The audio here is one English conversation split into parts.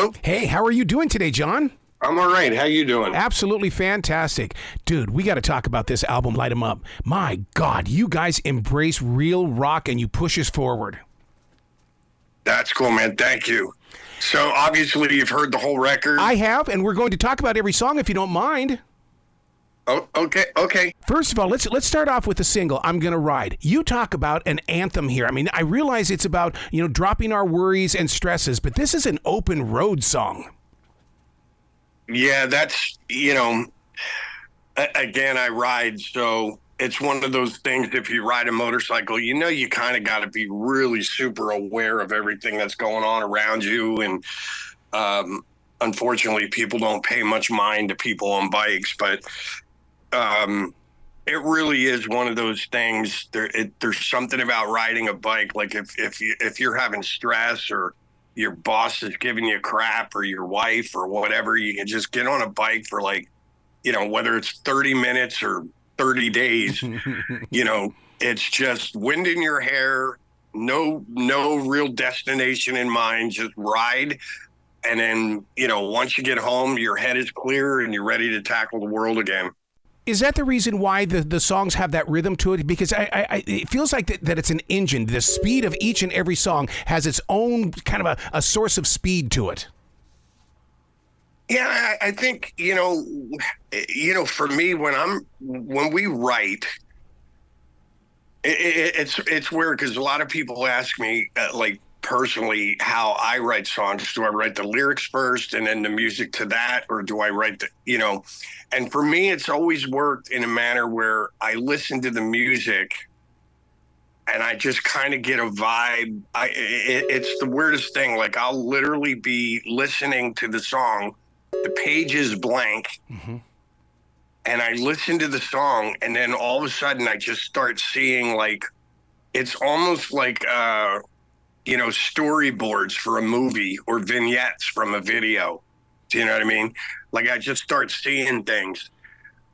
Hello? Hey, how are you doing today, John? I'm all right. How you doing? Absolutely fantastic. Dude, we got to talk about this album, Light 'Em Up. My God, you guys embrace real rock and you push us forward. That's cool, man. Thank you. So, obviously, you've heard the whole record. I have, and we're going to talk about every song if you don't mind. Oh, okay. First of all, let's start off with the single, I'm Gonna Ride. You talk about an anthem here. I mean, I realize it's about, dropping our worries and stresses, but this is an open road song. Yeah, that's, again, I ride, so it's one of those things, if you ride a motorcycle, you kind of got to be really super aware of everything that's going on around you. And unfortunately, people don't pay much mind to people on bikes, but it really is one of those things. There's something about riding a bike. Like if you're having stress or your boss is giving you crap or your wife or whatever, you can just get on a bike for whether it's 30 minutes or 30 days, it's just wind in your hair, no real destination in mind, just ride. And then, once you get home, your head is clear and you're ready to tackle the world again. Is that the reason why the songs have that rhythm to it? Because it feels like that it's an engine. The speed of each and every song has its own kind of a source of speed to it. Yeah, I think, for me, when we write, it's weird because a lot of people ask me, personally, how I write songs. Do I write the lyrics first and then the music to that? Or do I write and for me, it's always worked in a manner where I listen to the music and I just kind of get a vibe. It's the weirdest thing. Like I'll literally be listening to the song, the page is blank, and I listen to the song, and then all of a sudden I just start seeing it's almost like storyboards for a movie or vignettes from a video. Do you know what I mean? Like I just start seeing things,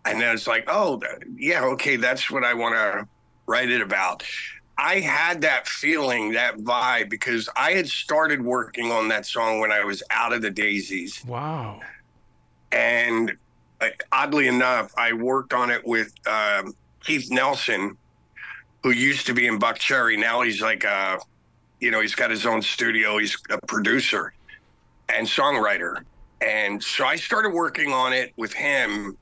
and then it's like, oh, yeah, okay, that's what I want to write it about. I had that feeling, that vibe, because I had started working on that song when I was out of the Daisies. Wow. And oddly enough, I worked on it with Keith Nelson, who used to be in Buck Cherry. Now he's he's got his own studio. He's a producer and songwriter. And so I started working on it with him,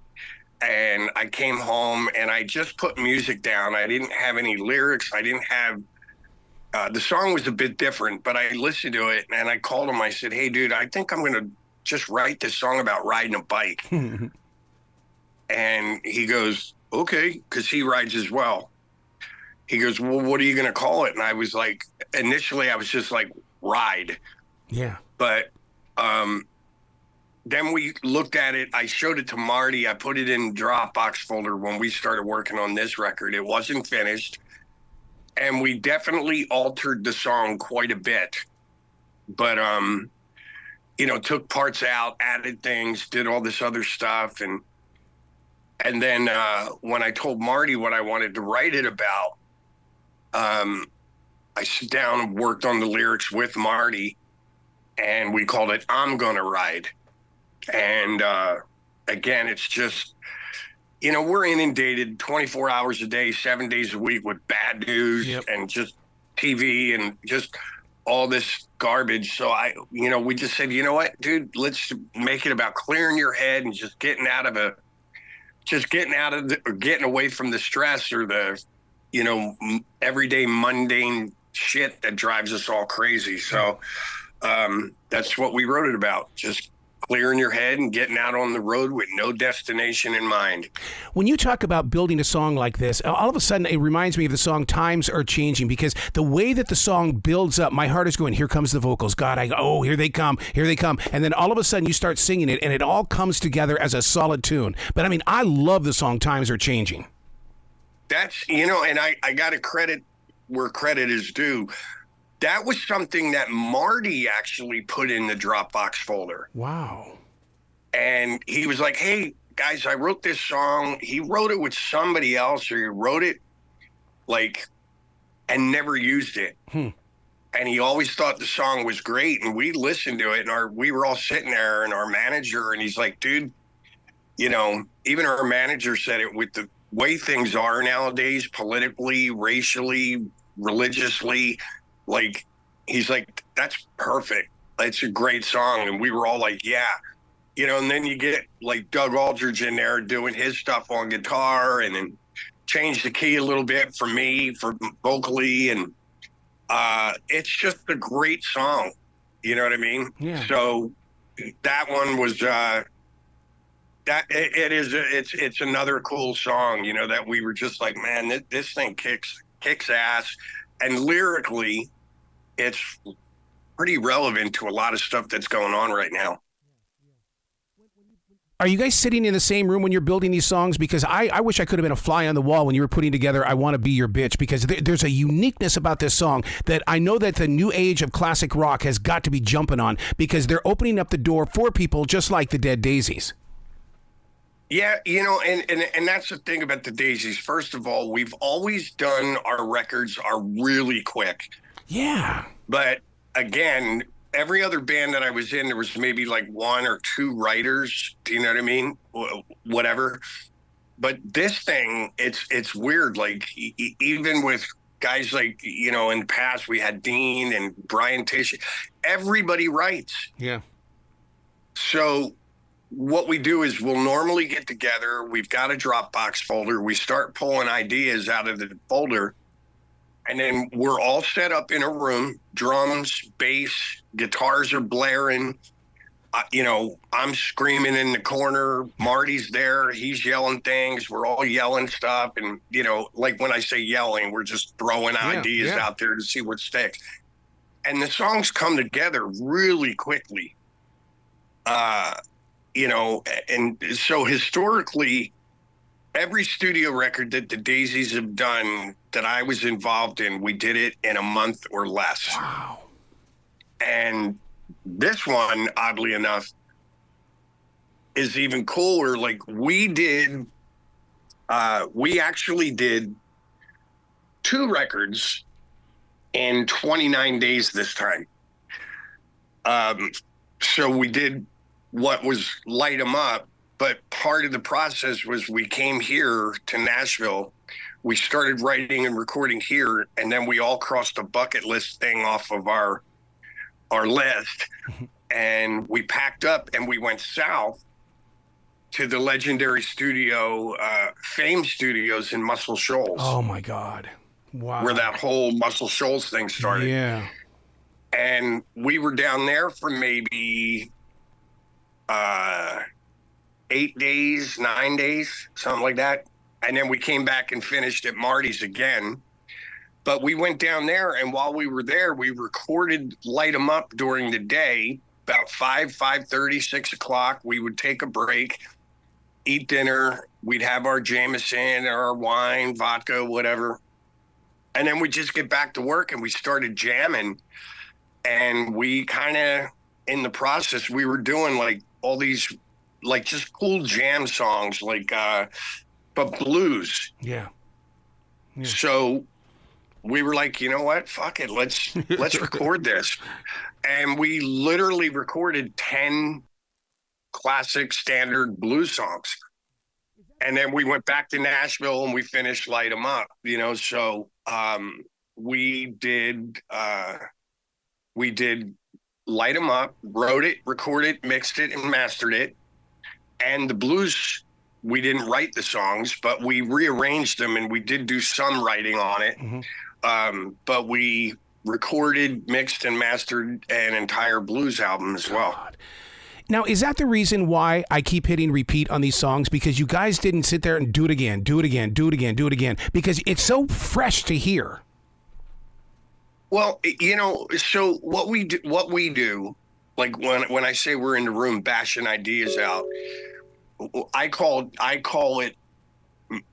and I came home and I just put music down. I didn't have any lyrics. I didn't have, the song was a bit different, but I listened to it and I called him. I said, hey, dude, I think I'm going to just write this song about riding a bike. And he goes, okay, because he rides as well. He goes, well, what are you going to call it? And I was like, initially I was just like, Ride. Yeah. But then we looked at it. I showed it to Marty. I put it in Dropbox folder when we started working on this record. It wasn't finished. And we definitely altered the song quite a bit. But, took parts out, added things, did all this other stuff. And then when I told Marty what I wanted to write it about, I sat down and worked on the lyrics with Marty, and we called it I'm Gonna Ride. And again, it's just, we're inundated 24 hours a day, 7 days a week with bad news and just TV and just all this garbage. So we just said, you know what, dude, let's make it about clearing your head and just getting away from the stress or the, everyday mundane shit that drives us all crazy. So that's what we wrote it about. Just clearing your head and getting out on the road with no destination in mind. When you talk about building a song like this, all of a sudden it reminds me of the song Times Are Changing, because the way that the song builds up, my heart is going, here comes the vocals. God, here they come. And then all of a sudden you start singing it and it all comes together as a solid tune. But I mean, I love the song Times Are Changing. That's, and I got to credit where credit is due. That was something that Marty actually put in the Dropbox folder. Wow. And he was like, hey, guys, I wrote this song. He wrote it with somebody else, or he wrote it and never used it. and he always thought the song was great. And we listened to it, and we were all sitting there, and our manager, and he's like, dude, even our manager said it, with the way things are nowadays, politically, racially, religiously, like, he's like, that's perfect. It's a great song. And we were all like, yeah. And then you get like Doug Aldridge in there doing his stuff on guitar, and then change the key a little bit for me, for vocally. And it's just a great song. You know what I mean? Yeah. So that one was, it's another cool song, that we were just like, man, this thing kicks ass. And lyrically, it's pretty relevant to a lot of stuff that's going on right now. Are you guys sitting in the same room when you're building these songs? Because I wish I could have been a fly on the wall when you were putting together I Want to Be Your Bitch, because there's a uniqueness about this song that I know that the new age of classic rock has got to be jumping on, because they're opening up the door for people just like the Dead Daisies. Yeah, and that's the thing about the Daisies. First of all, we've always done our records are really quick. Yeah. But again, every other band that I was in, there was maybe like one or two writers. Do you know what I mean? Whatever. But this thing, it's weird. Like, even with guys like, in the past, we had Dean and Brian Tish. Everybody writes. Yeah. So what we do is we'll normally get together. We've got a Dropbox folder. We start pulling ideas out of the folder. And then we're all set up in a room, drums, bass, guitars are blaring. I'm screaming in the corner. Marty's there. He's yelling things. We're all yelling stuff. And, like when I say yelling, we're just throwing ideas out there to see what sticks. And the songs come together really quickly. And so historically, every studio record that the Daisies have done that I was involved in, we did it in a month or less. Wow. And this one, oddly enough, is even cooler. Like, we actually did 2 records in 29 days this time. So we did what was Light 'Em Up, but part of the process was we came here to Nashville. We started writing and recording here, and then we all crossed a bucket list thing off of our list, and we packed up and we went south to the legendary studio, Fame Studios in Muscle Shoals. Oh my God. Wow. Where that whole Muscle Shoals thing started. Yeah. And we were down there for maybe 8 days, 9 days, something like that. And then we came back and finished at Marty's again. But we went down there, and while we were there, we recorded Light 'Em Up during the day, about 5:30, 6 o'clock. We would take a break, eat dinner. We'd have our Jameson, our wine, vodka, whatever. And then we'd just get back to work, and we started jamming. And we kind of, in the process, we were doing like all these, like, just cool jam songs, like, but blues. Yeah. So we were like, you know what? Fuck it. Let's record this. And we literally recorded 10 classic standard blues songs. And then we went back to Nashville and we finished Light 'Em Up, so we did Light 'Em Up, wrote it, recorded it, mixed it, and mastered it. And the blues, we didn't write the songs, but we rearranged them, and we did do some writing on it. Mm-hmm. But we recorded, mixed, and mastered an entire blues album as well. Now, is that the reason why I keep hitting repeat on these songs? Because you guys didn't sit there and do it again, because it's so fresh to hear. Well, so what we do, like when I say we're in the room bashing ideas out, I call it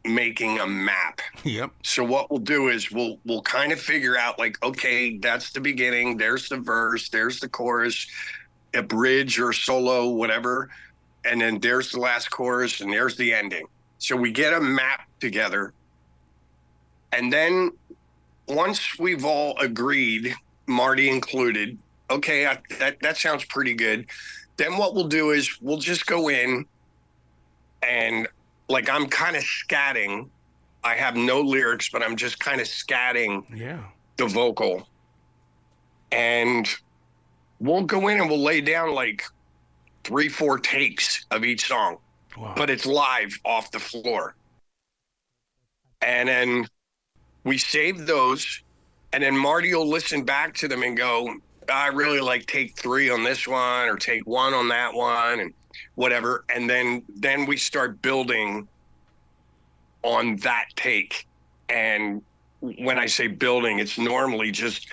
making a map. Yep. So what we'll do is we'll kind of figure out, like, okay, that's the beginning, there's the verse, there's the chorus, a bridge or solo, whatever, and then there's the last chorus and there's the ending. So we get a map together, and then once we've all agreed Marty included. Okay, that sounds pretty good. Then what we'll do is we'll just go in and like I'm kind of scatting. I have no lyrics, but I'm just kind of scatting the vocal. And we'll go in and we'll lay down like 3-4 takes of each song. Wow. But it's live off the floor. And then we save those, and then Marty will listen back to them and go, I really like take 3 on this one or take 1 on that one and whatever. And then we start building on that take. And when I say building, it's normally just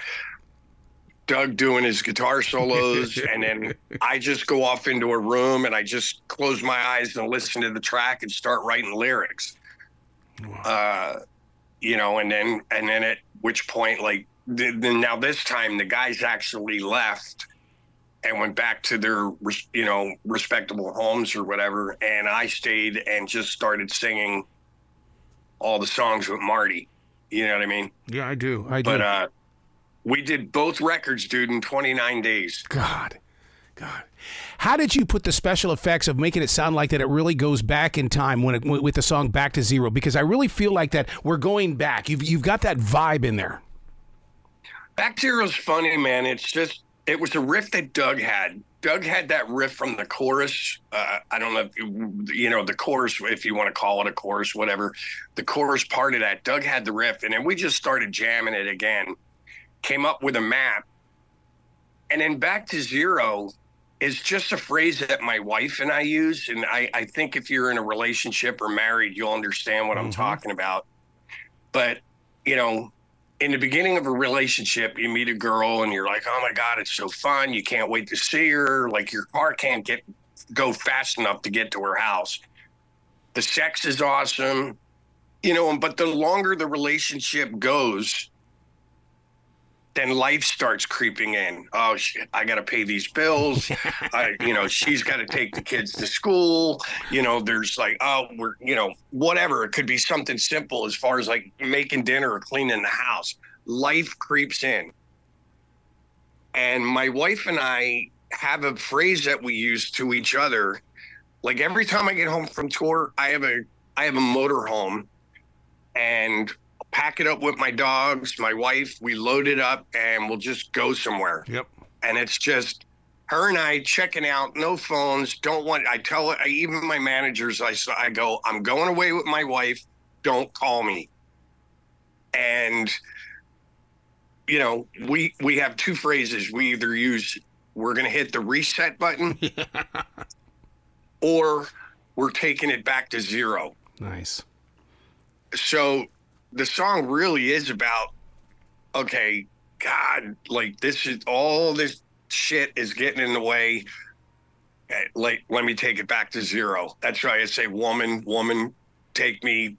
Doug doing his guitar solos, and then I just go off into a room and I just close my eyes and listen to the track and start writing lyrics. Wow. And then at which point, like, now this time the guys actually left and went back to their, respectable homes or whatever. And I stayed and just started singing all the songs with Marty. You know what I mean? Yeah, I do. But we did both records, dude, in 29 days. God. How did you put the special effects of making it sound like that it really goes back in time with the song Back to Zero? Because I really feel like that we're going back. You've got that vibe in there. Back to Zero's funny, man. It was a riff that Doug had. Doug had that riff from the chorus. I don't know if the chorus, if you want to call it a chorus, whatever. The chorus part of that, Doug had the riff, and then we just started jamming it again. Came up with a map. And then Back to Zero is just a phrase that my wife and I use. And I think if you're in a relationship or married, you'll understand what I'm talking about. But, in the beginning of a relationship, you meet a girl and you're like, oh my God, it's so fun. You can't wait to see her. Like your car can't go fast enough to get to her house. The sex is awesome, but the longer the relationship goes, then life starts creeping in. Oh shit, I got to pay these bills. She's got to take the kids to school. There's like, whatever. It could be something simple as far as like making dinner or cleaning the house. Life creeps in. And my wife and I have a phrase that we use to each other. Like every time I get home from tour, I have a motor home, and pack it up with my dogs, my wife, we load it up, and we'll just go somewhere. Yep. And it's just her and I checking out, no phones, even my managers, I go, I'm going away with my wife, don't call me. And, we have 2 phrases. We either use, we're going to hit the reset button or we're taking it back to zero. Nice. So the song really is about, okay, God, like all this shit is getting in the way. Like, let me take it back to zero. That's right. I say, woman, take me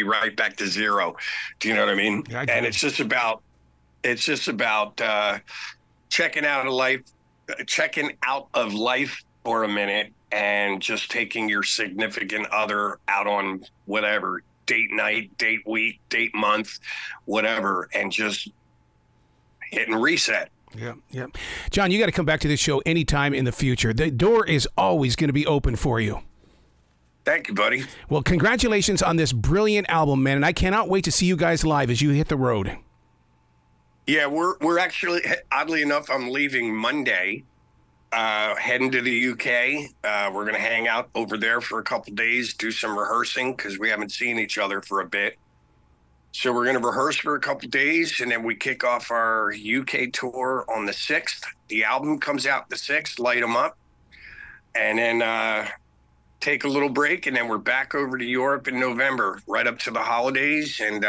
right back to zero. Do you know what I mean? Yeah, and it's just about checking out of life for a minute and just taking your significant other out on whatever, date night, date week, date month, whatever, and just hitting reset. Yeah. John, you got to come back to this show anytime in the future. The door is always going to be open for you. Thank you, buddy. Well, congratulations on this brilliant album, man, and I cannot wait to see you guys live as you hit the road. Yeah, we're actually, oddly enough, I'm leaving Monday, heading to the UK. We're going to hang out over there for a couple days, do some rehearsing because we haven't seen each other for a bit. So we're going to rehearse for a couple days, and then we kick off our UK tour on the 6th. The album comes out the 6th, Light 'Em Up, and then take a little break, and then we're back over to Europe in November, right up to the holidays, and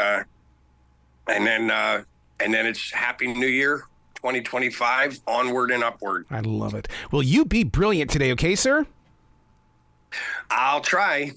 then it's Happy New Year 2025, onward and upward. I love it. Well, you be brilliant today, okay, sir? I'll try.